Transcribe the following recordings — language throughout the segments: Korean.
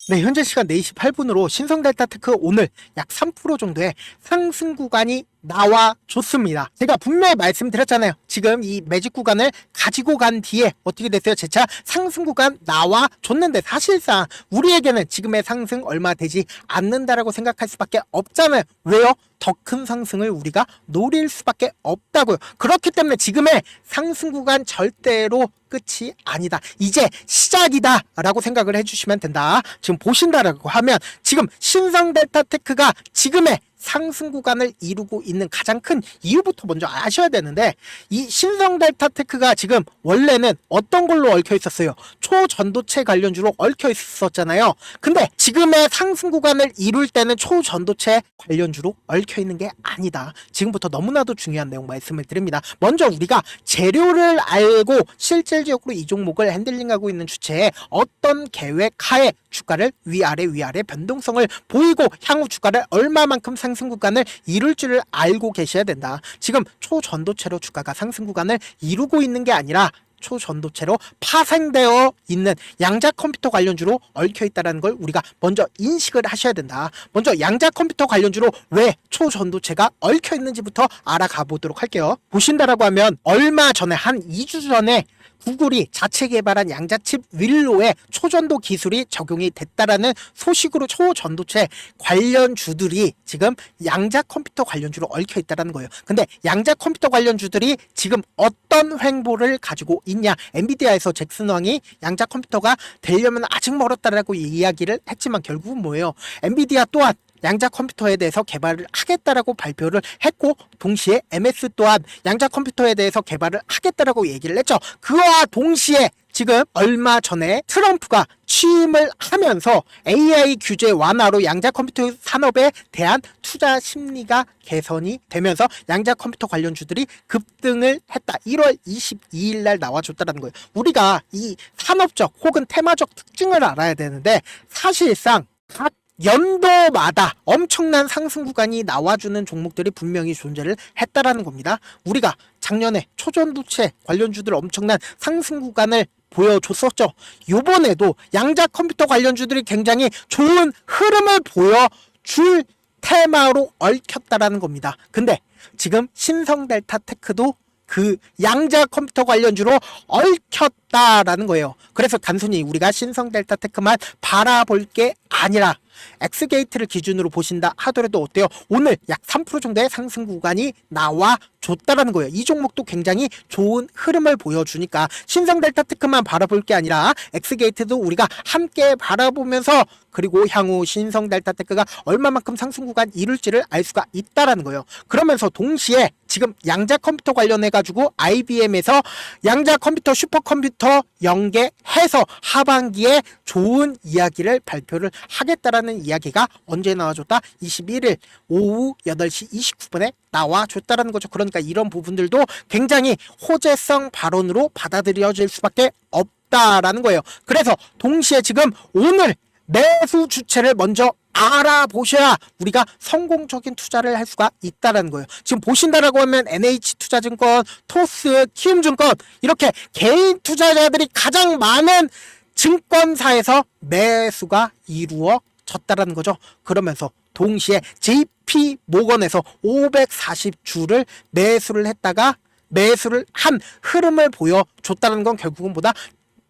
네, 현재 시간 4시 8분으로 신성델타테크 오늘 약 3% 정도의 상승 구간이 나와줬습니다. 제가 분명히 말씀드렸잖아요. 지금 이 매직 구간을 가지고 간 뒤에 어떻게 됐어요? 재차 상승 구간 나와줬는데 사실상 우리에게는 지금의 상승 얼마 되지 않는다라고 생각할 수밖에 없잖아요. 왜요? 더 큰 상승을 우리가 노릴 수밖에 없다고요. 그렇기 때문에 지금의 상승 구간 절대로 끝이 아니다. 이제 시작이다 라고 생각을 해주시면 된다. 지금 보신다라고 하면 지금 신성델타테크가 지금의 상승 구간을 이루고 있는 가장 큰 이유부터 먼저 아셔야 되는데, 이 신성델타테크가 지금 원래는 어떤 걸로 얽혀 있었어요? 초전도체 관련주로 얽혀 있었잖아요. 근데 지금의 상승 구간을 이룰 때는 초전도체 관련주로 얽혀 있는 게 아니다. 지금부터 너무나도 중요한 내용 말씀을 드립니다. 먼저 우리가 재료를 알고 실질적으로 이 종목을 핸들링하고 있는 주체에 어떤 계획하에 주가를 위아래 변동성을 보이고 향후 주가를 얼마만큼 상승 구간을 이룰 줄을 알고 계셔야 된다. 지금 초전도체로 주가가 상승 구간을 이루고 있는 게 아니라 초전도체로 파생되어 있는 양자 컴퓨터 관련주로 얽혀 있다는 걸 우리가 먼저 인식을 하셔야 된다. 먼저 양자 컴퓨터 관련주로 왜 초전도체가 얽혀 있는지부터 알아가 보도록 할게요. 보신다라고 하면 얼마 전에 한 2주 전에 구글이 자체 개발한 양자칩 윌로에 초전도 기술이 적용이 됐다라는 소식으로 초전도체 관련주들이 지금 양자 컴퓨터 관련주로 얽혀 있다는 거예요. 근데 양자 컴퓨터 관련주들이 지금 어떤 횡보를 가지고 있냐? 엔비디아에서 잭슨 왕이 양자 컴퓨터가 되려면 아직 멀었다라고 이야기를 했지만 결국은 뭐예요? 엔비디아 또한 양자 컴퓨터에 대해서 개발을 하겠다라고 발표를 했고, 동시에 MS 또한 양자 컴퓨터에 대해서 개발을 하겠다라고 얘기를 했죠. 그와 동시에 지금 얼마 전에 트럼프가 취임을 하면서 AI 규제 완화로 양자 컴퓨터 산업에 대한 투자 심리가 개선이 되면서 양자 컴퓨터 관련주들이 급등을 했다. 1월 22일 날 나와줬다는 거예요. 우리가 이 산업적 혹은 테마적 특징을 알아야 되는데, 사실상 각 연도마다 엄청난 상승 구간이 나와주는 종목들이 분명히 존재를 했다라는 겁니다. 우리가 작년에 초전도체 관련주들 엄청난 상승 구간을 보여줬었죠. 요번에도 양자 컴퓨터 관련주들이 굉장히 좋은 흐름을 보여줄 테마로 얽혔다라는 겁니다. 근데 지금 신성델타테크도 그 양자 컴퓨터 관련주로 얽혔다라는 거예요. 그래서 단순히 우리가 신성델타테크만 바라볼 게 아니라 엑스게이트를 기준으로 보신다 하더라도 어때요? 오늘 약 3% 정도의 상승 구간이 나와줬다라는 거예요. 이 종목도 굉장히 좋은 흐름을 보여주니까 신성델타테크만 바라볼 게 아니라 엑스게이트도 우리가 함께 바라보면서, 그리고 향후 신성델타테크가 얼마만큼 상승 구간 이룰지를 알 수가 있다라는 거예요. 그러면서 동시에 지금 양자 컴퓨터 관련해가지고 IBM에서 양자 컴퓨터 슈퍼컴퓨터 연계해서 하반기에 좋은 이야기를 발표를 하겠다라는 이야기가 언제 나와줬다? 21일 오후 8시 29분에 나와줬다라는 거죠. 그러니까 이런 부분들도 굉장히 호재성 발언으로 받아들여질 수밖에 없다라는 거예요. 그래서 동시에 지금 오늘 매수 주체를 먼저 알아보셔야 우리가 성공적인 투자를 할 수가 있다는 거예요. 지금 보신다라고 하면 NH투자증권, 토스, 키움증권 이렇게 개인 투자자들이 가장 많은 증권사에서 매수가 이루어졌다는 거죠. 그러면서 동시에 JP모건에서 540주를 매수를 했다가 매수를 한 흐름을 보여줬다는 건 결국은 보다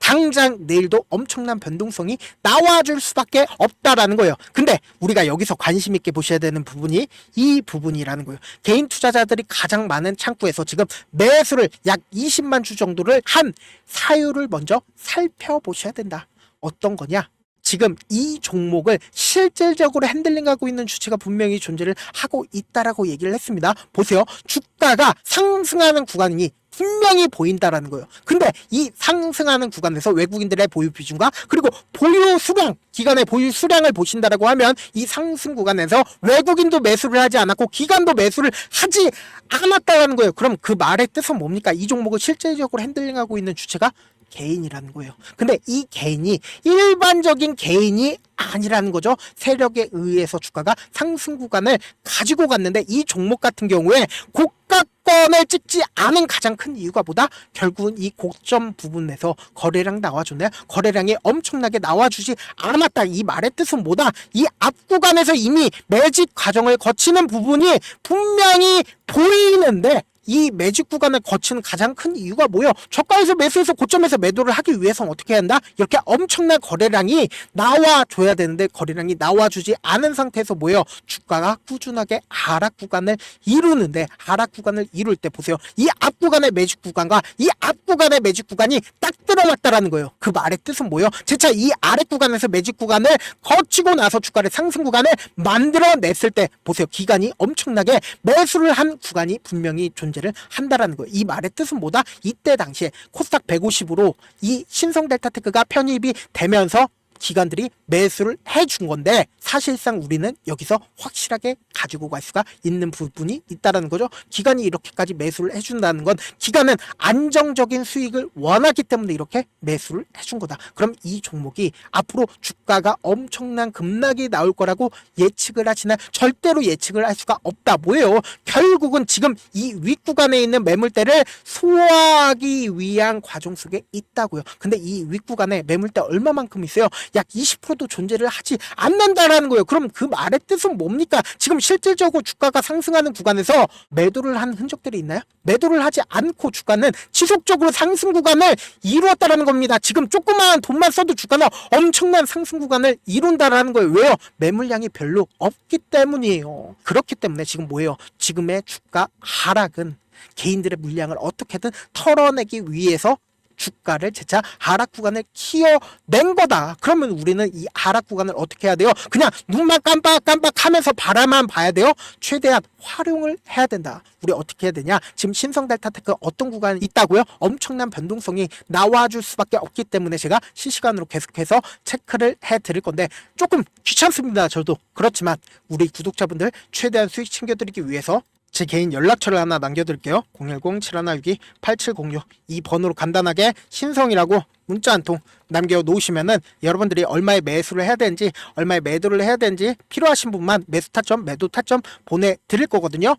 당장 내일도 엄청난 변동성이 나와줄 수밖에 없다라는 거예요. 근데 우리가 여기서 관심 있게 보셔야 되는 부분이 이 부분이라는 거예요. 개인 투자자들이 가장 많은 창구에서 지금 매수를 약 20만 주 정도를 한 사유를 먼저 살펴보셔야 된다. 어떤 거냐? 지금 이 종목을 실질적으로 핸들링하고 있는 주체가 분명히 존재를 하고 있다라고 얘기를 했습니다. 보세요. 주가가 상승하는 구간이 분명히 보인다라는 거예요. 근데 이 상승하는 구간에서 외국인들의 보유 비중과 그리고 보유 수량, 기관의 보유 수량을 보신다라고 하면 이 상승 구간에서 외국인도 매수를 하지 않았고 기관도 매수를 하지 않았다라는 거예요. 그럼 그 말의 뜻은 뭡니까? 이 종목을 실질적으로 핸들링하고 있는 주체가 개인이라는 거예요. 근데 이 개인이 일반적인 개인이 아니라는 거죠. 세력에 의해서 주가가 상승 구간을 가지고 갔는데 이 종목 같은 경우에 고가권을 찍지 않은 가장 큰 이유가 뭐다? 결국은 이 고점 부분에서 거래량 나와줬나요? 거래량이 엄청나게 나와주지 않았다. 이 말의 뜻은 뭐다? 이 앞 구간에서 이미 매집 과정을 거치는 부분이 분명히 보이는데 이 매집 구간을 거치는 가장 큰 이유가 뭐예요? 저가에서 매수해서 고점에서 매도를 하기 위해서는 어떻게 해야 한다? 이렇게 엄청난 거래량이 나와줘야 되는데 거래량이 나와주지 않은 상태에서 뭐예요? 주가가 꾸준하게 하락 구간을 이루는데 하락 구간을 이룰 때 보세요. 이 앞 구간의 매집 구간과 이 앞 구간의 매집 구간이 딱 들어맞다라는 거예요. 그 말의 뜻은 뭐예요? 재차 이 아래 구간에서 매집 구간을 거치고 나서 주가를 상승 구간을 만들어냈을 때 보세요. 기간이 엄청나게 매수를 한 구간이 분명히 존재를 한다라는 거예요. 이 말의 뜻은 뭐다? 이때 당시에 코스닥 150으로 이 신성델타테크가 편입이 되면서 기관들이 매수를 해준 건데 사실상 우리는 여기서 확실하게 가지고 갈 수가 있는 부분이 있다는 거죠. 기관이 이렇게까지 매수를 해준다는 건 기관은 안정적인 수익을 원하기 때문에 이렇게 매수를 해준 거다. 그럼 이 종목이 앞으로 주가가 엄청난 급락이 나올 거라고 예측을 하시나? 절대로 예측을 할 수가 없다. 뭐예요? 결국은 지금 이 윗구간에 있는 매물대를 소화하기 위한 과정 속에 있다고요. 근데 이 윗구간에 매물대 얼마만큼 있어요? 약 20%도 존재를 하지 않는다라는 거예요. 그럼 그 말의 뜻은 뭡니까? 지금 실질적으로 주가가 상승하는 구간에서 매도를 한 흔적들이 있나요? 매도를 하지 않고 주가는 지속적으로 상승 구간을 이루었다라는 겁니다. 지금 조그마한 돈만 써도 주가는 엄청난 상승 구간을 이룬다라는 거예요. 왜요? 매물량이 별로 없기 때문이에요. 그렇기 때문에 지금 뭐예요? 지금의 주가 하락은 개인들의 물량을 어떻게든 털어내기 위해서 주가를 재차 하락 구간을 키워낸 거다. 그러면 우리는 이 하락 구간을 어떻게 해야 돼요? 그냥 눈만 깜빡깜빡 하면서 바라만 봐야 돼요? 최대한 활용을 해야 된다. 우리 어떻게 해야 되냐? 지금 신성델타테크 어떤 구간이 있다고요? 엄청난 변동성이 나와줄 수밖에 없기 때문에 제가 실시간으로 계속해서 체크를 해드릴 건데 조금 귀찮습니다. 저도. 그렇지만 우리 구독자분들 최대한 수익 챙겨드리기 위해서 제 개인 연락처를 하나 남겨드릴게요. 010-7162-8706 이 번호로 간단하게 신성이라고 문자 한 통 남겨놓으시면은 여러분들이 얼마의 매수를 해야 되는지 얼마의 매도를 해야 되는지 필요하신 분만 매수 타점 매도 타점 보내드릴 거거든요.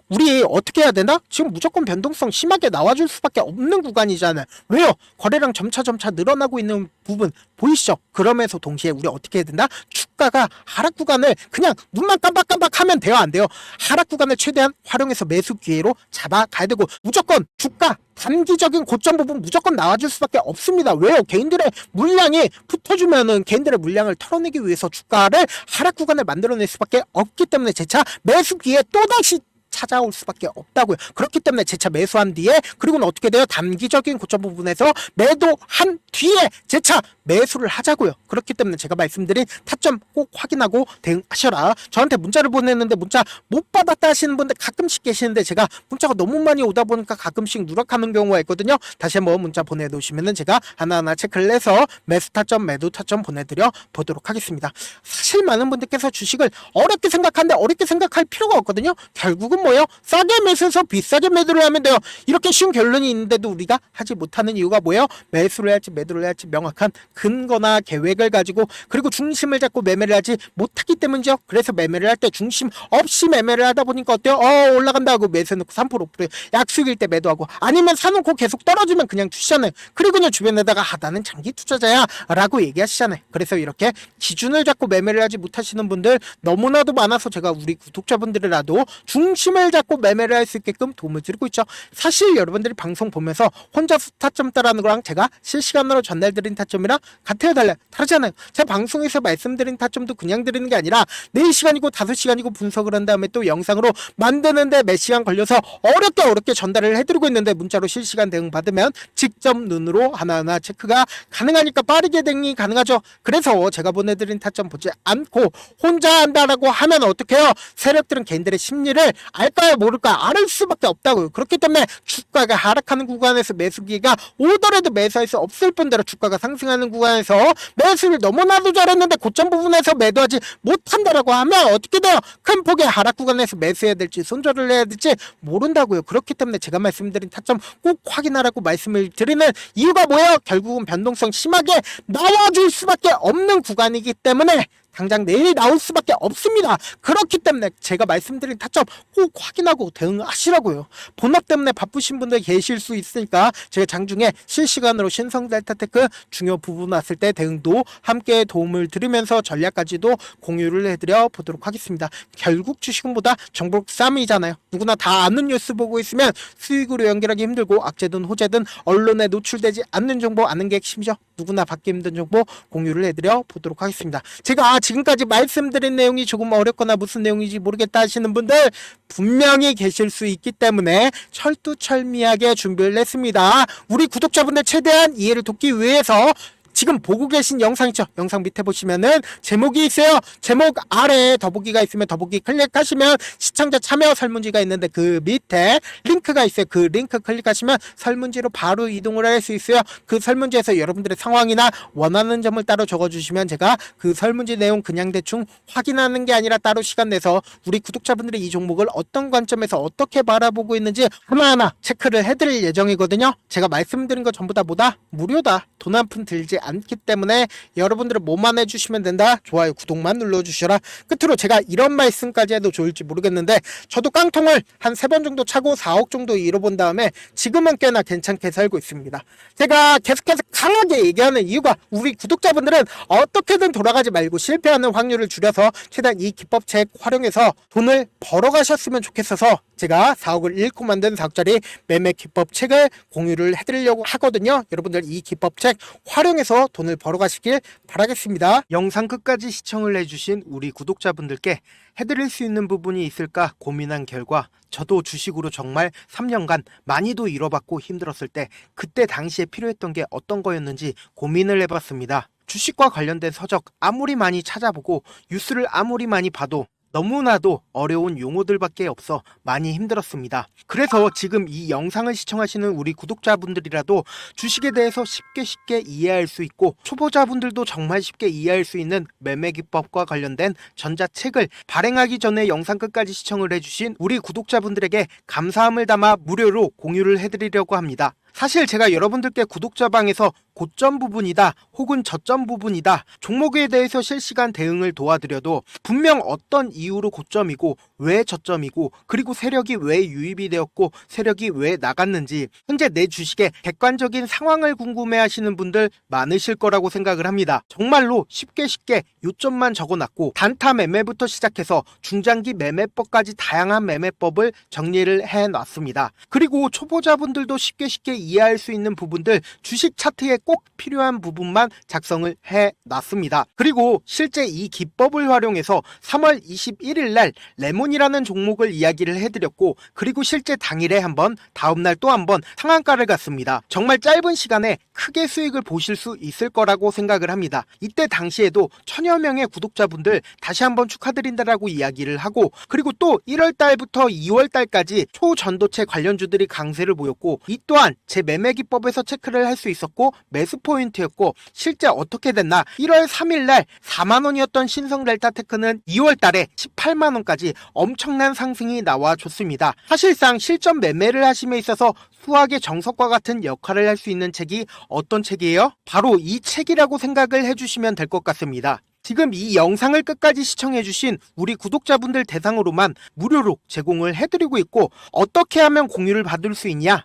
우리 어떻게 해야 되나? 지금 무조건 변동성 심하게 나와줄 수밖에 없는 구간이잖아요. 왜요? 거래량 점차 늘어나고 있는 부분 보이시죠? 그러면서 동시에 우리 어떻게 해야 된다? 주가가 하락 구간을 그냥 눈만 깜빡깜빡 하면 돼요? 안 돼요? 하락 구간을 최대한 활용해서 매수 기회로 잡아가야 되고 무조건 주가 단기적인 고점 부분 무조건 나와줄 수밖에 없습니다. 왜요? 개인들의 물량이 붙어주면은 개인들의 물량을 털어내기 위해서 주가를 하락 구간을 만들어낼 수밖에 없기 때문에 재차 매수 기회 또다시 찾아올 수밖에 없다고요. 그렇기 때문에 재차 매수한 뒤에 그리고는 어떻게 돼요? 단기적인 고점 부분에서 매도한 뒤에 재차 매수를 하자고요. 그렇기 때문에 제가 말씀드린 타점 꼭 확인하고 대응하셔라. 저한테 문자를 보냈는데 문자 못 받았다 하시는 분들 가끔씩 계시는데 제가 문자가 너무 많이 오다 보니까 가끔씩 누락하는 경우가 있거든요. 다시 한번 문자 보내놓으시면은 제가 하나하나 체크를 해서 매수 타점 매도 타점 보내드려 보도록 하겠습니다. 사실 많은 분들께서 주식을 어렵게 생각하는데 어렵게 생각할 필요가 없거든요. 결국은 뭐예요? 싸게 매수해서 비싸게 매도를 하면 돼요. 이렇게 쉬운 결론이 있는데도 우리가 하지 못하는 이유가 뭐예요? 매수를 해야지 매도를 해야지 명확한 근거나 계획을 가지고 그리고 중심을 잡고 매매를 하지 못하기 때문이죠. 그래서 매매를 할 때 중심 없이 매매를 하다 보니까 어때요? 올라간다 하고 매수해놓고 3% 5% 약수익일 때 매도하고 아니면 사놓고 계속 떨어지면 그냥 투시잖아요. 그리고는 주변에다가 나는 장기 투자자야 라고 얘기하시잖아요. 그래서 이렇게 기준을 잡고 매매를 하지 못하시는 분들 너무나도 많아서 제가 우리 구독자분들이라도 중심을 잡고 매매를 할 수 있게끔 도움을 드리고 있죠. 사실 여러분들이 방송 보면서 혼자서 타점 따라하는 거랑 제가 실시간으로 전달드린 타점이랑 같아요 달라요? 다르잖아요. 제가 방송에서 말씀드린 타점도 그냥 드리는 게 아니라 4시간이고 5시간이고 분석을 한 다음에 또 영상으로 만드는데 몇 시간 걸려서 어렵게 전달을 해드리고 있는데 문자로 실시간 대응 받으면 직접 눈으로 하나하나 체크가 가능하니까 빠르게 대응이 가능하죠. 그래서 제가 보내드린 타점 보지 않고 혼자 한다라고 하면 어떡해요? 세력들은 개인들의 심리를 알까요 모를까요? 알 수밖에 없다고요. 그렇기 때문에 주가가 하락하는 구간에서 매수기가 오더라도 매수할 수 없을 뿐더러 주가가 상승하는 구간에서 매수를 너무나도 잘했는데 고점 부분에서 매도하지 못한다라고 하면 어떻게 돼요? 큰 폭의 하락 구간에서 매수해야 될지 손절을 해야 될지 모른다고요. 그렇기 때문에 제가 말씀드린 타점 꼭 확인하라고 말씀을 드리는 이유가 뭐예요? 결국은 변동성 심하게 나와줄 수밖에 없는 구간이기 때문에 당장 내일 나올 수밖에 없습니다. 그렇기 때문에 제가 말씀드린 타점 꼭 확인하고 대응하시라고요. 본업 때문에 바쁘신 분들 계실 수 있으니까 제가 장중에 실시간으로 신성델타테크 중요 부분 왔을 때 대응도 함께 도움을 드리면서 전략까지도 공유를 해드려 보도록 하겠습니다. 결국 주식은보다 정보 싸움이잖아요. 누구나 다 아는 뉴스 보고 있으면 수익으로 연결하기 힘들고 악재든 호재든 언론에 노출되지 않는 정보 아는 게 핵심이죠. 누구나 받기 힘든 정보 공유를 해드려 보도록 하겠습니다. 제가 지금까지 말씀드린 내용이 조금 어렵거나 무슨 내용인지 모르겠다 하시는 분들 분명히 계실 수 있기 때문에 철두철미하게 준비를 했습니다. 우리 구독자분들 최대한 이해를 돕기 위해서 지금 보고 계신 영상 있죠? 영상 밑에 보시면은 제목이 있어요. 제목 아래에 더보기가 있으면 더보기 클릭하시면 시청자 참여 설문지가 있는데 그 밑에 링크가 있어요. 그 링크 클릭하시면 설문지로 바로 이동을 할 수 있어요. 그 설문지에서 여러분들의 상황이나 원하는 점을 따로 적어주시면 제가 그 설문지 내용 그냥 대충 확인하는 게 아니라 따로 시간 내서 우리 구독자분들이 이 종목을 어떤 관점에서 어떻게 바라보고 있는지 하나하나 체크를 해드릴 예정이거든요. 제가 말씀드린 거 전부 다 뭐다? 무료다. 돈 한 푼 들지 않기 때문에 여러분들은 뭐만 해주시면 된다. 좋아요 구독만 눌러주셔라. 끝으로 제가 이런 말씀까지 해도 좋을지 모르겠는데 저도 깡통을 한 3번 정도 차고 4억 정도 잃어본 다음에 지금은 꽤나 괜찮게 살고 있습니다. 제가 계속해서 강하게 얘기하는 이유가 우리 구독자분들은 어떻게든 돌아가지 말고 실패하는 확률을 줄여서 최대한 이 기법책 활용해서 돈을 벌어가셨으면 좋겠어서 제가 4억을 잃고 만든 4억짜리 매매 기법책을 공유를 해드리려고 하거든요. 여러분들 이 기법책 활용해서 돈을 벌어가시길 바라겠습니다. 영상 끝까지 시청을 해주신 우리 구독자분들께 해드릴 수 있는 부분이 있을까 고민한 결과 저도 주식으로 정말 3년간 많이도 잃어봤고 힘들었을 때 그때 당시에 필요했던 게 어떤 거였는지 고민을 해봤습니다. 주식과 관련된 서적 아무리 많이 찾아보고 뉴스를 아무리 많이 봐도 너무나도 어려운 용어들밖에 없어 많이 힘들었습니다. 그래서 지금 이 영상을 시청하시는 우리 구독자분들이라도 주식에 대해서 쉽게 이해할 수 있고 초보자분들도 정말 쉽게 이해할 수 있는 매매 기법과 관련된 전자책을 발행하기 전에 영상 끝까지 시청을 해주신 우리 구독자분들에게 감사함을 담아 무료로 공유를 해드리려고 합니다. 사실 제가 여러분들께 구독자방에서 고점 부분이다 혹은 저점 부분이다 종목에 대해서 실시간 대응을 도와드려도 분명 어떤 이유로 고점이고 왜 저점이고 그리고 세력이 왜 유입이 되었고 세력이 왜 나갔는지 현재 내 주식의 객관적인 상황을 궁금해 하시는 분들 많으실 거라고 생각을 합니다. 정말로 쉽게 요점만 적어놨고 단타 매매부터 시작해서 중장기 매매법까지 다양한 매매법을 정리를 해놨습니다. 그리고 초보자분들도 쉽게 이해할 수 있는 부분들 주식 차트에 꼭 필요한 부분만 작성을 해놨습니다. 그리고 실제 이 기법을 활용해서 3월 21일 날 레몬이라는 종목을 이야기를 해드렸고 그리고 실제 당일에 한번 다음날 또 한번 상한가를 갔습니다. 정말 짧은 시간에 크게 수익을 보실 수 있을 거라고 생각을 합니다. 이때 당시에도 1000여 명의 구독자분들 다시 한번 축하드린다라고 이야기를 하고 그리고 또 1월달부터 2월달까지 초전도체 관련주들이 강세를 보였고 이 또한 제 매매 기법에서 체크를 할 수 있었고 매수 포인트였고 실제 어떻게 됐나 1월 3일날 4만원이었던 신성델타테크는 2월달에 18만원까지 엄청난 상승이 나와줬습니다. 사실상 실전 매매를 하심에 있어서 수학의 정석과 같은 역할을 할 수 있는 책이 어떤 책이에요? 바로 이 책이라고 생각을 해주시면 될 것 같습니다. 지금 이 영상을 끝까지 시청해주신 우리 구독자분들 대상으로만 무료로 제공을 해드리고 있고 어떻게 하면 공유를 받을 수 있냐?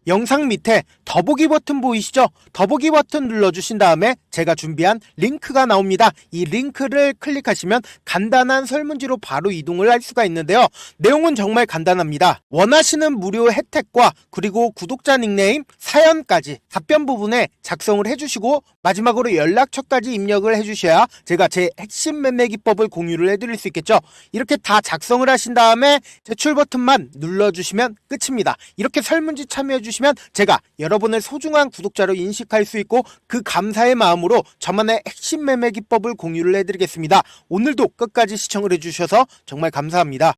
영상 밑에 더보기 버튼 보이시죠? 더보기 버튼 눌러주신 다음에 제가 준비한 링크가 나옵니다. 이 링크를 클릭하시면 간단한 설문지로 바로 이동을 할 수가 있는데요. 내용은 정말 간단합니다. 원하시는 무료 혜택과 그리고 구독자 닉네임, 사연까지 답변 부분에 작성을 해주시고 마지막으로 연락처까지 입력을 해주셔야 제가 제 핵심 매매 기법을 공유를 해드릴 수 있겠죠. 이렇게 다 작성을 하신 다음에 제출 버튼만 눌러주시면 끝입니다. 이렇게 설문지 참여해주시면 제가 여러분을 소중한 구독자로 인식할 수 있고 그 감사의 마음으로 저만의 핵심 매매 기법을 공유를 해드리겠습니다. 오늘도 끝까지 시청을 해주셔서 정말 감사합니다.